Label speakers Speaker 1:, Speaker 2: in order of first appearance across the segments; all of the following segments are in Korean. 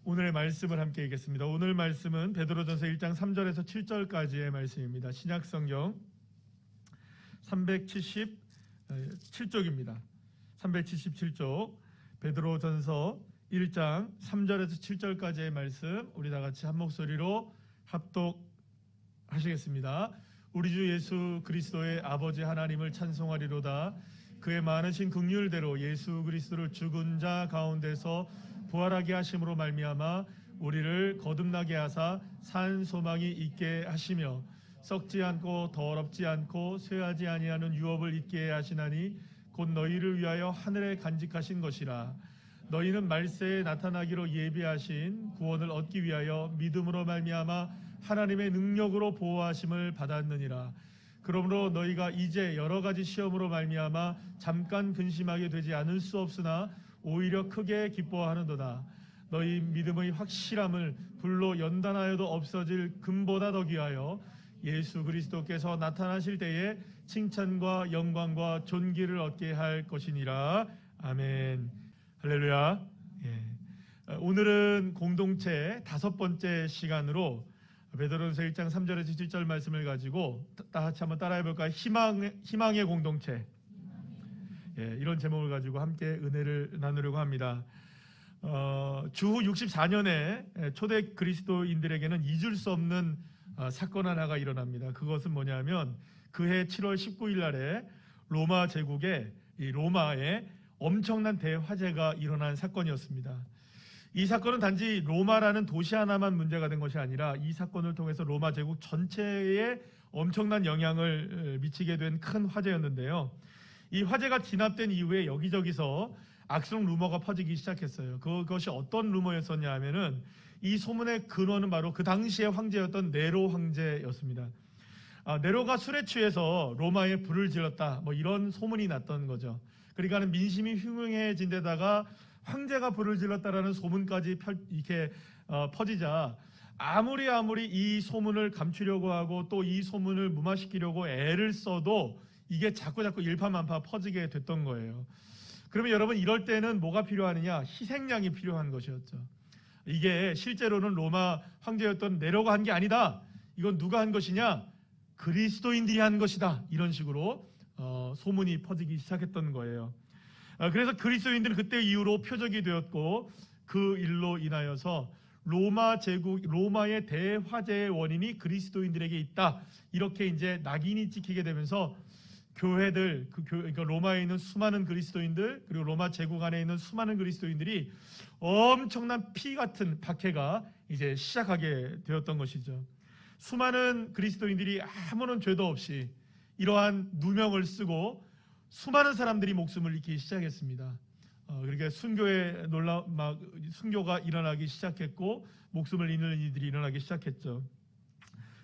Speaker 1: 오늘의 말씀을 함께 읽겠습니다. 오늘 말씀은 베드로전서 1장 3절에서 7절까지의 말씀입니다. 신약성경 377쪽입니다. 377쪽 베드로전서 1장 3절에서 7절까지의 말씀 우리 다 같이 한 목소리로 합독하시겠습니다. 우리 주 예수 그리스도의 아버지 하나님을 찬송하리로다. 그의 많으신 긍휼대로 예수 그리스도를 죽은 자 가운데서 부활하게 하심으로 말미암아 우리를 거듭나게 하사 산 소망이 있게 하시며 썩지 않고 더럽지 않고 쇠하지 아니하는 유업을 있게 하시나니 곧 너희를 위하여 하늘에 간직하신 것이라. 너희는 말세에 나타나기로 예비하신 구원을 얻기 위하여 믿음으로 말미암아 하나님의 능력으로 보호하심을 받았느니라. 그러므로 너희가 이제 여러 가지 시험으로 말미암아 잠깐 근심하게 되지 않을 수 없으나 오히려 크게 기뻐하는도다. 너희 믿음의 확실함을 불로 연단하여도 없어질 금보다 더 귀하여 예수 그리스도께서 나타나실 때에 칭찬과 영광과 존귀를 얻게 할 것이니라. 아멘. 할렐루야. 오늘은 공동체 5번째 시간으로 베드로전서 1장 3절에서 7절 말씀을 가지고 다 같이 한번 따라해볼까요? 희망의 공동체. 이런 제목을 가지고 함께 은혜를 나누려고 합니다. 주후 64년에 초대 그리스도인들에게는 잊을 수 없는 사건 하나가 일어납니다. 그것은 뭐냐면 그해 7월 19일 날에 로마 제국의 로마에 엄청난 대화재가 일어난 사건이었습니다. 이 사건은 단지 로마라는 도시 하나만 문제가 된 것이 아니라 이 사건을 통해서 로마 제국 전체에 엄청난 영향을 미치게 된 큰 화재였는데요. 이 화재가 진압된 이후에 여기저기서 악성 루머가 퍼지기 시작했어요. 그것이 어떤 루머였었냐 하면은 이 소문의 근원은 바로 그 당시의 황제였던 네로 황제였습니다. 네로가 술에 취해서 로마에 불을 질렀다, 이런 소문이 났던 거죠. 그러니까 민심이 흉흉해진 데다가 황제가 불을 질렀다라는 소문까지 이렇게 퍼지자 아무리 이 소문을 감추려고 하고 또 이 소문을 무마시키려고 애를 써도 이게 자꾸 일파만파 퍼지게 됐던 거예요. 그러면 여러분, 이럴 때는 뭐가 필요하느냐? 희생양이 필요한 것이었죠. 이게 실제로는 로마 황제였던 네로가 한 게 아니다. 이건 누가 한 것이냐? 그리스도인들이 한 것이다. 이런 식으로 소문이 퍼지기 시작했던 거예요. 그래서 그리스도인들은 그때 이후로 표적이 되었고 그 일로 인하여서 로마 제국, 로마의 대화재의 원인이 그리스도인들에게 있다. 이렇게 이제 낙인이 찍히게 되면서 교회들, 그러니까 로마에 있는 수많은 그리스도인들, 그리고 로마 제국 안에 있는 수많은 그리스도인들이 엄청난 피 같은 박해가 이제 시작하게 되었던 것이죠. 수많은 그리스도인들이 아무런 죄도 없이 이러한 누명을 쓰고 수많은 사람들이 목숨을 잃기 시작했습니다. 그러니까 순교가 일어나기 시작했고 목숨을 잃는 이들이 일어나기 시작했죠.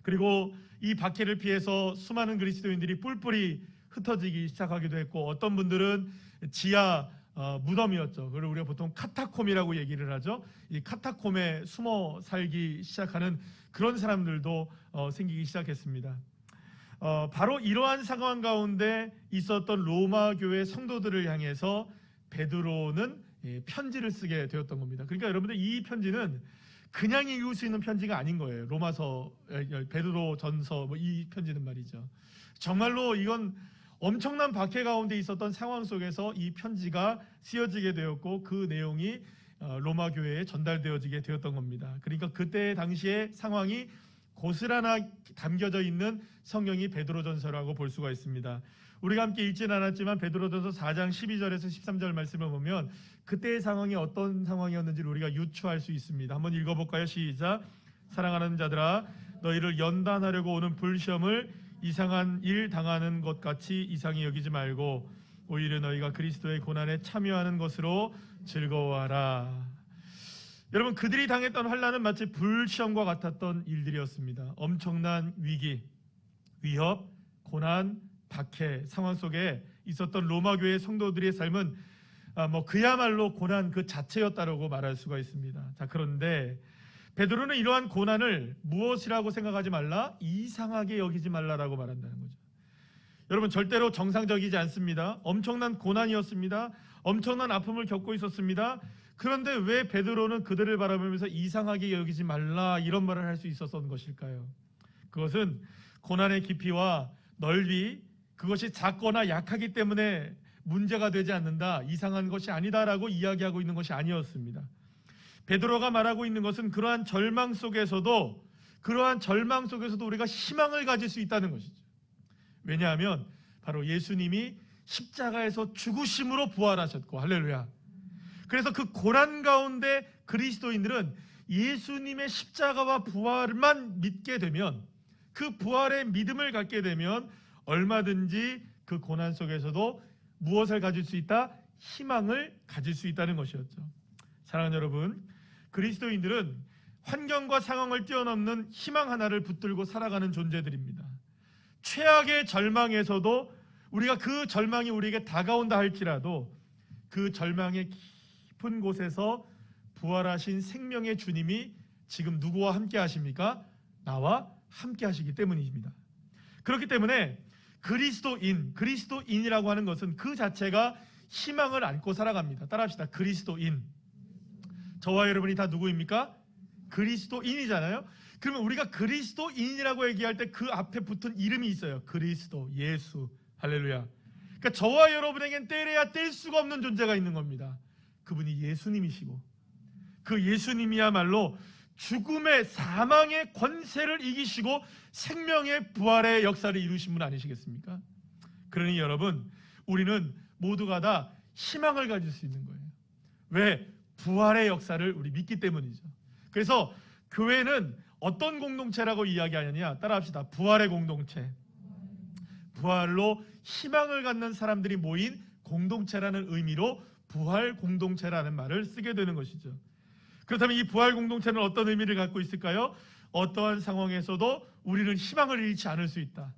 Speaker 1: 그리고 이 박해를 피해서 수많은 그리스도인들이 뿔뿔이 흩어지기 시작하기도 했고, 어떤 분들은 지하 무덤이었죠. 그걸 우리가 보통 카타콤이라고 얘기를 하죠. 이 카타콤에 숨어 살기 시작하는 그런 사람들도 생기기 시작했습니다. 바로 이러한 상황 가운데 있었던 로마 교회 성도들을 향해서 베드로는 편지를 쓰게 되었던 겁니다. 그러니까 여러분들, 이 편지는 그냥 읽을 수 있는 편지가 아닌 거예요. 로마서, 베드로전서 이 편지는 말이죠. 정말로 이건 엄청난 박해 가운데 있었던 상황 속에서 이 편지가 쓰여지게 되었고 그 내용이 로마 교회에 전달되어지게 되었던 겁니다. 그러니까 그때 당시의 상황이 고스란하게 담겨져 있는 성경이 베드로전서라고 볼 수가 있습니다. 우리가 함께 읽지는 않았지만 베드로전서 4장 12절에서 13절 말씀을 보면 그때의 상황이 어떤 상황이었는지를 우리가 유추할 수 있습니다. 한번 읽어볼까요? 시작. 사랑하는 자들아, 너희를 연단하려고 오는 불시험을 이상한 일 당하는 것 같이 이상히 여기지 말고 오히려 너희가 그리스도의 고난에 참여하는 것으로 즐거워하라. 여러분, 그들이 당했던 환난은 마치 불시험과 같았던 일들이었습니다. 엄청난 위기, 위협, 고난, 박해 상황 속에 있었던 로마 교회 성도들의 삶은 그야말로 고난 그 자체였다라고 말할 수가 있습니다. 자, 그런데 베드로는 이러한 고난을 무엇이라고 생각하지 말라, 이상하게 여기지 말라라고 말한다는 거죠. 여러분, 절대로 정상적이지 않습니다. 엄청난 고난이었습니다. 엄청난 아픔을 겪고 있었습니다. 그런데 왜 베드로는 그들을 바라보면서 이상하게 여기지 말라 이런 말을 할 수 있었던 것일까요? 그것은 고난의 깊이와 넓이, 그것이 작거나 약하기 때문에 문제가 되지 않는다, 이상한 것이 아니다라고 이야기하고 있는 것이 아니었습니다. 베드로가 말하고 있는 것은 그러한 절망 속에서도 우리가 희망을 가질 수 있다는 것이죠. 왜냐하면 바로 예수님이 십자가에서 죽으심으로 부활하셨고, 할렐루야. 그래서 그 고난 가운데 그리스도인들은 예수님의 십자가와 부활만 믿게 되면, 그 부활의 믿음을 갖게 되면 얼마든지 그 고난 속에서도 무엇을 가질 수 있다? 희망을 가질 수 있다는 것이었죠. 사랑하는 여러분, 그리스도인들은 환경과 상황을 뛰어넘는 희망 하나를 붙들고 살아가는 존재들입니다. 최악의 절망에서도 우리가 그 절망이 우리에게 다가온다 할지라도 그 절망의 깊은 곳에서 부활하신 생명의 주님이 지금 누구와 함께 하십니까? 나와 함께 하시기 때문입니다. 그렇기 때문에 그리스도인이라고 하는 것은 그 자체가 희망을 안고 살아갑니다. 따라합시다. 그리스도인. 저와 여러분이 다 누구입니까? 그리스도인이잖아요. 그러면 우리가 그리스도인이라고 얘기할 때 그 앞에 붙은 이름이 있어요. 그리스도, 예수, 할렐루야. 그러니까 저와 여러분에겐 떼려야 뗄 수가 없는 존재가 있는 겁니다. 그분이 예수님이시고, 그 예수님이야말로 죽음의, 사망의 권세를 이기시고 생명의 부활의 역사를 이루신 분 아니시겠습니까? 그러니 여러분, 우리는 모두가 다 희망을 가질 수 있는 거예요. 왜? 부활의 역사를 우리 믿기 때문이죠. 그래서 교회는 어떤 공동체라고 이야기하느냐? 따라합시다. 부활의 공동체. 부활로 희망을 갖는 사람들이 모인 공동체라는 의미로 부활 공동체라는 말을 쓰게 되는 것이죠. 그렇다면 이 부활 공동체는 어떤 의미를 갖고 있을까요? 어떠한 상황에서도 우리는 희망을 잃지 않을 수 있다.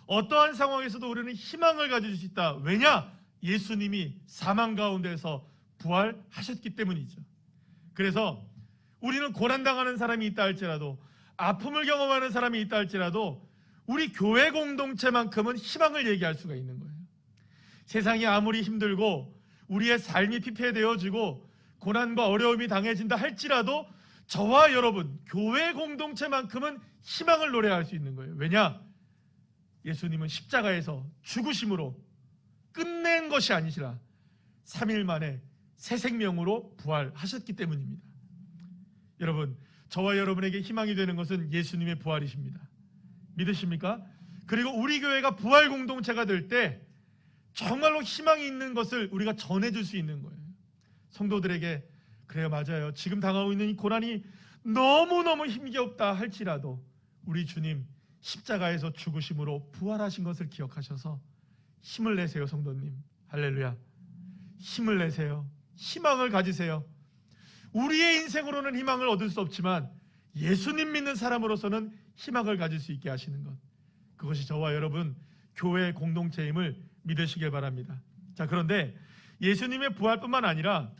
Speaker 1: 어떠한 상황에서도 우리는 희망을 가질 수 있다. 왜냐? 예수님이 사망 가운데서 부활하셨기 때문이죠. 그래서 우리는 고난당하는 사람이 있다 할지라도, 아픔을 경험하는 사람이 있다 할지라도 우리 교회 공동체만큼은 희망을 얘기할 수가 있는 거예요. 세상이 아무리 힘들고 우리의 삶이 피폐되어지고 고난과 어려움이 당해진다 할지라도 저와 여러분, 교회 공동체만큼은 희망을 노래할 수 있는 거예요. 왜냐? 예수님은 십자가에서 죽으심으로 끝낸 것이 아니시라 3일 만에 새 생명으로 부활하셨기 때문입니다. 여러분, 저와 여러분에게 희망이 되는 것은 예수님의 부활이십니다. 믿으십니까? 그리고 우리 교회가 부활 공동체가 될 때 정말로 희망이 있는 것을 우리가 전해줄 수 있는 거예요. 성도들에게, 그래요, 맞아요, 지금 당하고 있는 이 고난이 너무너무 힘겹다 할지라도 우리 주님 십자가에서 죽으심으로 부활하신 것을 기억하셔서 힘을 내세요. 성도님, 할렐루야. 힘을 내세요. 희망을 가지세요. 우리의 인생으로는 희망을 얻을 수 없지만 예수님 믿는 사람으로서는 희망을 가질 수 있게 하시는 것, 그것이 저와 여러분 교회 공동체임을 믿으시길 바랍니다. 자, 그런데 예수님의 부활뿐만 아니라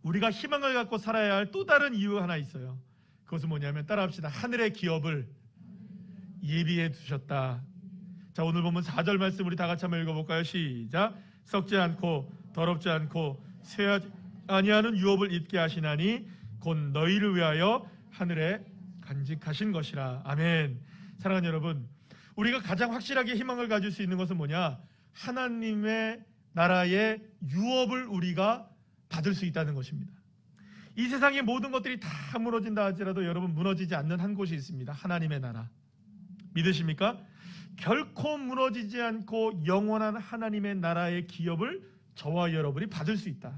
Speaker 1: 우리가 희망을 갖고 살아야 할 또 다른 이유 하나 있어요. 그것은 뭐냐면, 따라합시다. 하늘의 기업을 예비해 두셨다. 자, 오늘 보면 4절 말씀 우리 다 같이 한번 읽어볼까요? 시작. 썩지 않고 더럽지 않고 쇠하지 아니하는 유업을 입게 하시나니 곧 너희를 위하여 하늘에 간직하신 것이라. 아멘. 사랑하는 여러분, 우리가 가장 확실하게 희망을 가질 수 있는 것은 뭐냐? 하나님의 나라의 유업을 우리가 받을 수 있다는 것입니다. 이 세상의 모든 것들이 다 무너진다 할지라도 여러분, 무너지지 않는 한 곳이 있습니다. 하나님의 나라. 믿으십니까? 결코 무너지지 않고 영원한 하나님의 나라의 기업을 저와 여러분이 받을 수 있다.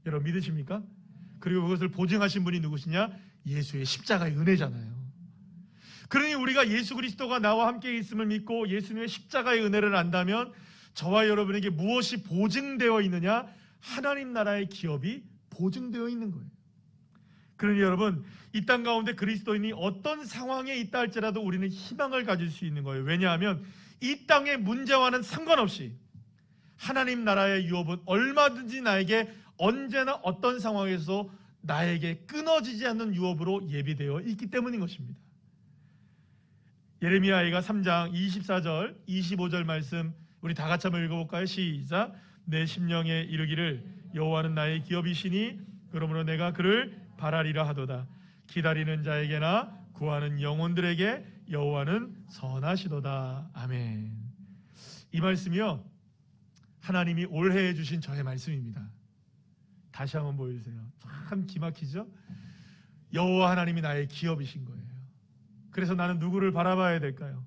Speaker 1: 여러분, 믿으십니까? 그리고 그것을 보증하신 분이 누구시냐? 예수의 십자가의 은혜잖아요. 그러니 우리가 예수 그리스도가 나와 함께 있음을 믿고 예수님의 십자가의 은혜를 안다면 저와 여러분에게 무엇이 보증되어 있느냐? 하나님 나라의 기업이 보증되어 있는 거예요. 그러니 여러분, 이 땅 가운데 그리스도인이 어떤 상황에 있다 할지라도 우리는 희망을 가질 수 있는 거예요. 왜냐하면 이 땅의 문제와는 상관없이 하나님 나라의 유업은 얼마든지 나에게 언제나 어떤 상황에서 나에게 끊어지지 않는 유업으로 예비되어 있기 때문인 것입니다. 예레미야가 3장 24절 25절 말씀 우리 다 같이 한번 읽어볼까요? 시작. 내 심령에 이르기를 여호와는 나의 기업이시니 그러므로 내가 그를 바라리라 하도다. 기다리는 자에게나 구하는 영혼들에게 여호와는 선하시도다. 아멘. 이 말씀이요, 하나님이 올해 주신 저의 말씀입니다. 다시 한번 보여주세요. 참 기막히죠? 여호와 하나님이 나의 기업이신 거예요. 그래서 나는 누구를 바라봐야 될까요?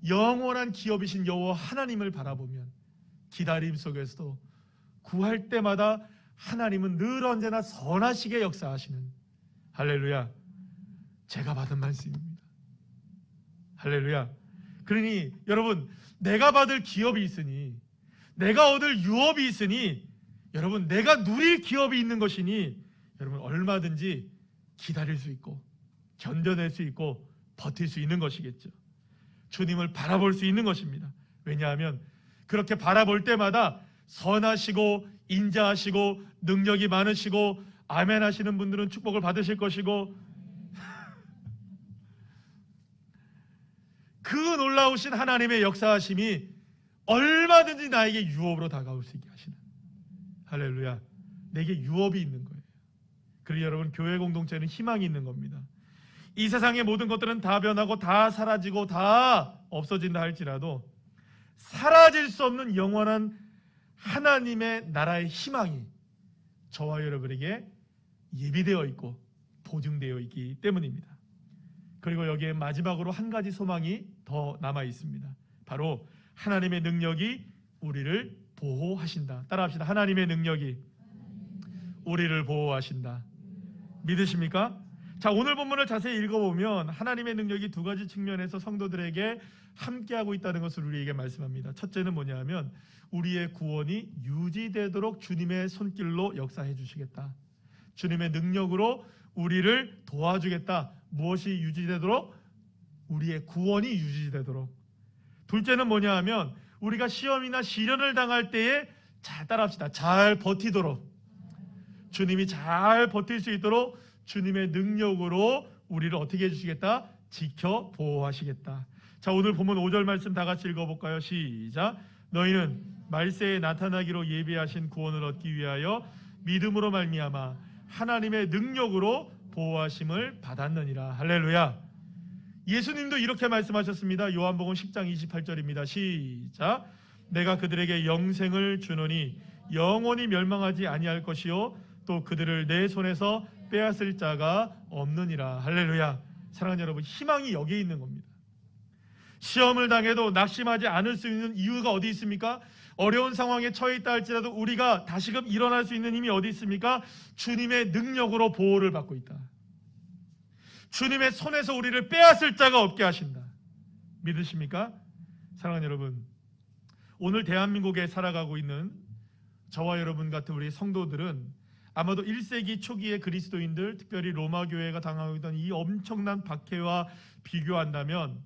Speaker 1: 영원한 기업이신 여호와 하나님을 바라보면 기다림 속에서도 구할 때마다 하나님은 늘 언제나 선하시게 역사하시는, 할렐루야, 제가 받은 말씀입니다. 할렐루야. 그러니 여러분, 내가 받을 기업이 있으니, 내가 얻을 유업이 있으니, 여러분 내가 누릴 기업이 있는 것이니 여러분 얼마든지 기다릴 수 있고 견뎌낼 수 있고 버틸 수 있는 것이겠죠. 주님을 바라볼 수 있는 것입니다. 왜냐하면 그렇게 바라볼 때마다 선하시고 인자하시고 능력이 많으시고 아멘 하시는 분들은 축복을 받으실 것이고, 그 놀라우신 하나님의 역사하심이 얼마든지 나에게 유업으로 다가올 수 있게 하시는, 할렐루야, 내게 유업이 있는 거예요. 그리고 여러분, 교회 공동체는 희망이 있는 겁니다. 이 세상의 모든 것들은 다 변하고 다 사라지고 다 없어진다 할지라도 사라질 수 없는 영원한 하나님의 나라의 희망이 저와 여러분에게 예비되어 있고 보증되어 있기 때문입니다. 그리고 여기에 마지막으로 한 가지 소망이 더 남아 있습니다. 바로 하나님의 능력이 우리를 보호하신다. 따라합시다. 하나님의 능력이 우리를 보호하신다. 믿으십니까? 자, 오늘 본문을 자세히 읽어보면 하나님의 능력이 두 가지 측면에서 성도들에게 함께하고 있다는 것을 우리에게 말씀합니다. 첫째는 뭐냐면 우리의 구원이 유지되도록 주님의 손길로 역사해 주시겠다. 주님의 능력으로 우리를 도와주겠다. 무엇이 유지되도록? 우리의 구원이 유지되도록. 둘째는 뭐냐 하면 우리가 시험이나 시련을 당할 때에, 잘 따라합시다, 잘 버티도록, 주님이 잘 버틸 수 있도록 주님의 능력으로 우리를 어떻게 해주시겠다? 지켜 보호하시겠다. 자, 오늘 본문 5절 말씀 다 같이 읽어볼까요? 시작. 너희는 말세에 나타나기로 예비하신 구원을 얻기 위하여 믿음으로 말미암아 하나님의 능력으로 보호하심을 받았느니라. 할렐루야. 예수님도 이렇게 말씀하셨습니다. 요한복음 10장 28절입니다. 시작. 내가 그들에게 영생을 주노니 영원히 멸망하지 아니할 것이요 또 그들을 내 손에서 빼앗을 자가 없느니라. 할렐루야. 사랑하는 여러분, 희망이 여기에 있는 겁니다. 시험을 당해도 낙심하지 않을 수 있는 이유가 어디 있습니까? 어려운 상황에 처해 있다 할지라도 우리가 다시금 일어날 수 있는 힘이 어디 있습니까? 주님의 능력으로 보호를 받고 있다. 주님의 손에서 우리를 빼앗을 자가 없게 하신다. 믿으십니까? 사랑하는 여러분, 오늘 대한민국에 살아가고 있는 저와 여러분 같은 우리 성도들은 아마도 1세기 초기의 그리스도인들, 특별히 로마 교회가 당하고 있던 이 엄청난 박해와 비교한다면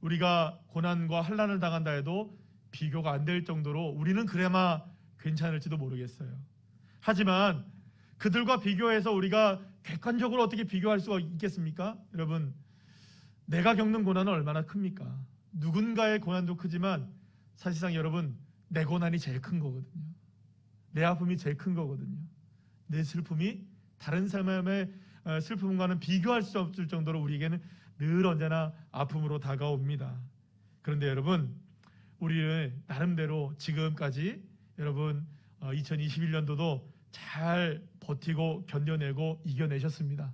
Speaker 1: 우리가 고난과 환난을 당한다 해도 비교가 안 될 정도로 우리는 그래마 괜찮을지도 모르겠어요. 하지만 그들과 비교해서 우리가 객관적으로 어떻게 비교할 수가 있겠습니까? 여러분, 내가 겪는 고난은 얼마나 큽니까? 누군가의 고난도 크지만 사실상 여러분, 내 고난이 제일 큰 거거든요. 내 아픔이 제일 큰 거거든요. 내 슬픔이 다른 사람의 슬픔과는 비교할 수 없을 정도로 우리에게는 늘 언제나 아픔으로 다가옵니다. 그런데 여러분, 우리는 나름대로 지금까지 여러분 2021년도도 잘 버티고 견뎌내고 이겨내셨습니다.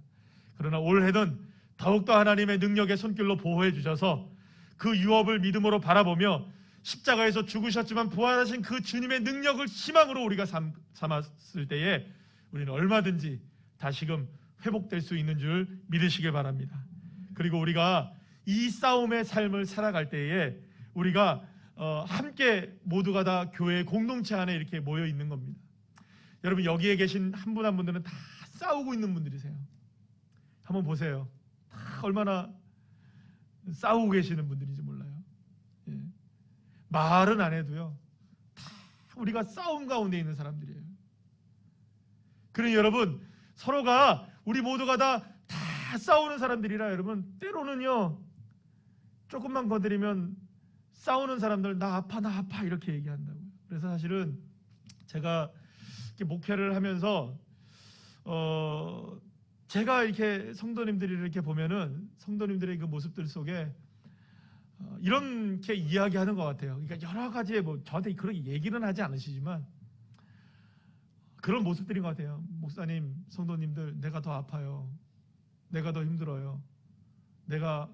Speaker 1: 그러나 올해는 더욱더 하나님의 능력의 손길로 보호해 주셔서 그 유업을 믿음으로 바라보며 십자가에서 죽으셨지만 부활하신 그 주님의 능력을 희망으로 우리가 삼았을 때에 우리는 얼마든지 다시금 회복될 수 있는 줄 믿으시길 바랍니다. 그리고 우리가 이 싸움의 삶을 살아갈 때에 우리가 함께 모두가 다 교회 공동체 안에 이렇게 모여 있는 겁니다. 여러분, 여기에 계신 한 분 한 분들은 다 싸우고 있는 분들이세요. 한번 보세요. 다 얼마나 싸우고 계시는 분들인지 몰라요. 예. 말은 안 해도요, 다 우리가 싸움 가운데 있는 사람들이에요. 그러니 여러분, 서로가 우리 모두가 다 싸우는 사람들이라 여러분, 때로는요 조금만 건드리면 싸우는 사람들 나 아파 이렇게 얘기한다고요. 그래서 사실은 제가 이렇게 목회를 하면서 제가 이렇게 성도님들이 이렇게 보면은 성도님들의 그 모습들 속에 이렇게 이야기하는 것 같아요. 그러니까 여러 가지의 뭐 저한테 그렇게 얘기는 하지 않으시지만 그런 모습들인 것 같아요. 목사님, 성도님들, 내가 더 아파요. 내가 더 힘들어요. 내가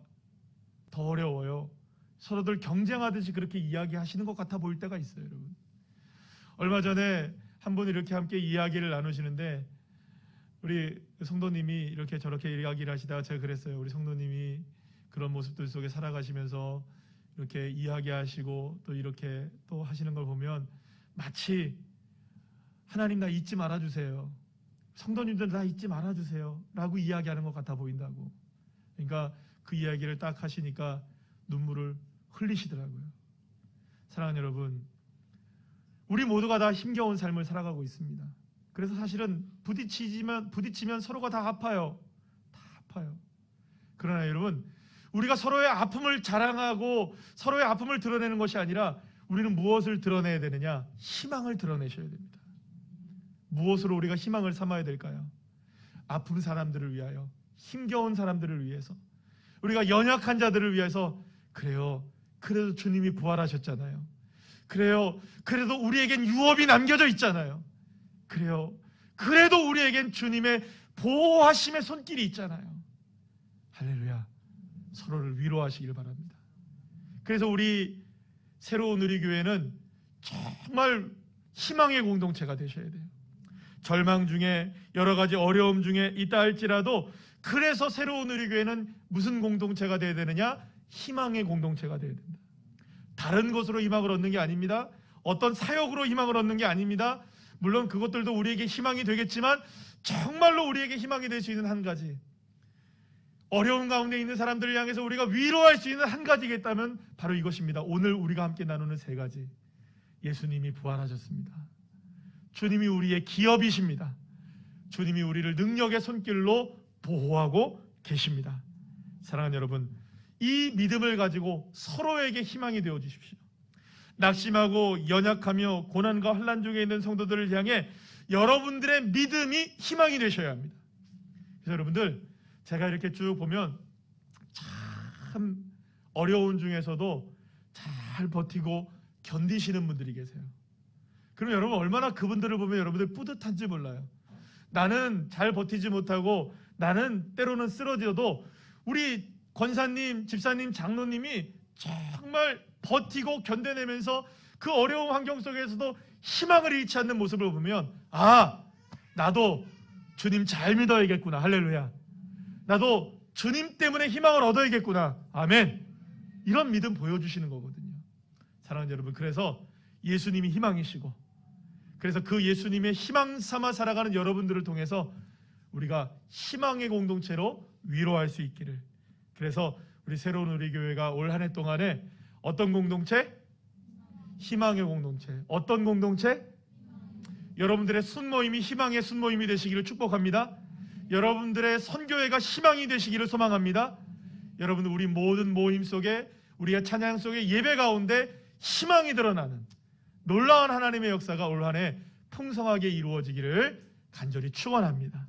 Speaker 1: 더 어려워요. 서로들 경쟁하듯이 그렇게 이야기하시는 것 같아 보일 때가 있어요, 여러분. 얼마 전에 한 분 이렇게 함께 이야기를 나누시는데 우리 성도님이 이렇게 저렇게 이야기를 하시다가 제가 그랬어요. 우리 성도님이 그런 모습들 속에 살아가시면서 이렇게 이야기하시고 또 이렇게 또 하시는 걸 보면 마치 하나님 나 잊지 말아주세요. 성도님들 나 잊지 말아주세요. 라고 이야기하는 것 같아 보인다고. 그러니까 그 이야기를 딱 하시니까 눈물을 흘리시더라고요. 사랑하는 여러분, 우리 모두가 다 힘겨운 삶을 살아가고 있습니다. 그래서 사실은 부딪히면 서로가 다 아파요. 다 아파요. 그러나 여러분, 우리가 서로의 아픔을 자랑하고 서로의 아픔을 드러내는 것이 아니라 우리는 무엇을 드러내야 되느냐? 희망을 드러내셔야 됩니다. 무엇으로 우리가 희망을 삼아야 될까요? 아픈 사람들을 위하여, 힘겨운 사람들을 위해서, 우리가 연약한 자들을 위해서. 그래요, 그래도 주님이 부활하셨잖아요. 그래요, 그래도 우리에겐 유업이 남겨져 있잖아요. 그래요, 그래도 우리에겐 주님의 보호하심의 손길이 있잖아요. 할렐루야. 서로를 위로하시길 바랍니다. 그래서 우리 새로운 우리교회는 정말 희망의 공동체가 되셔야 돼요. 절망 중에 여러 가지 어려움 중에 있다 할지라도 그래서 새로운 우리교회는 무슨 공동체가 되어야 되느냐? 희망의 공동체가 되어야 된다. 다른 것으로 희망을 얻는 게 아닙니다. 어떤 사역으로 희망을 얻는 게 아닙니다. 물론 그것들도 우리에게 희망이 되겠지만 정말로 우리에게 희망이 될 수 있는 한 가지, 어려운 가운데 있는 사람들을 향해서 우리가 위로할 수 있는 한 가지가 있다면 바로 이것입니다. 오늘 우리가 함께 나누는 세 가지. 예수님이 부활하셨습니다. 주님이 우리의 기업이십니다. 주님이 우리를 능력의 손길로 보호하고 계십니다. 사랑하는 여러분, 이 믿음을 가지고 서로에게 희망이 되어 주십시오. 낙심하고 연약하며 고난과 환난 중에 있는 성도들을 향해 여러분들의 믿음이 희망이 되셔야 합니다. 그래서 여러분들, 제가 이렇게 쭉 보면 참 어려운 중에서도 잘 버티고 견디시는 분들이 계세요. 그럼 여러분 얼마나 그분들을 보면 여러분들 뿌듯한지 몰라요. 나는 잘 버티지 못하고 나는 때로는 쓰러져도 우리 권사님, 집사님, 장로님이 정말 버티고 견뎌내면서 그 어려운 환경 속에서도 희망을 잃지 않는 모습을 보면 아, 나도 주님 잘 믿어야겠구나. 할렐루야. 나도 주님 때문에 희망을 얻어야겠구나. 아멘. 이런 믿음 보여주시는 거거든요. 사랑하는 여러분, 그래서 예수님이 희망이시고 그래서 그 예수님의 희망 삼아 살아가는 여러분들을 통해서 우리가 희망의 공동체로 위로할 수 있기를. 그래서 우리 새로운 우리 교회가 올 한 해 동안에 어떤 공동체? 희망의 공동체. 어떤 공동체? 여러분들의 순모임이 희망의 순모임이 되시기를 축복합니다. 여러분들의 선교회가 희망이 되시기를 소망합니다. 여러분, 우리 모든 모임 속에, 우리의 찬양 속에, 예배 가운데 희망이 드러나는 놀라운 하나님의 역사가 올 한 해 풍성하게 이루어지기를 간절히 축원합니다.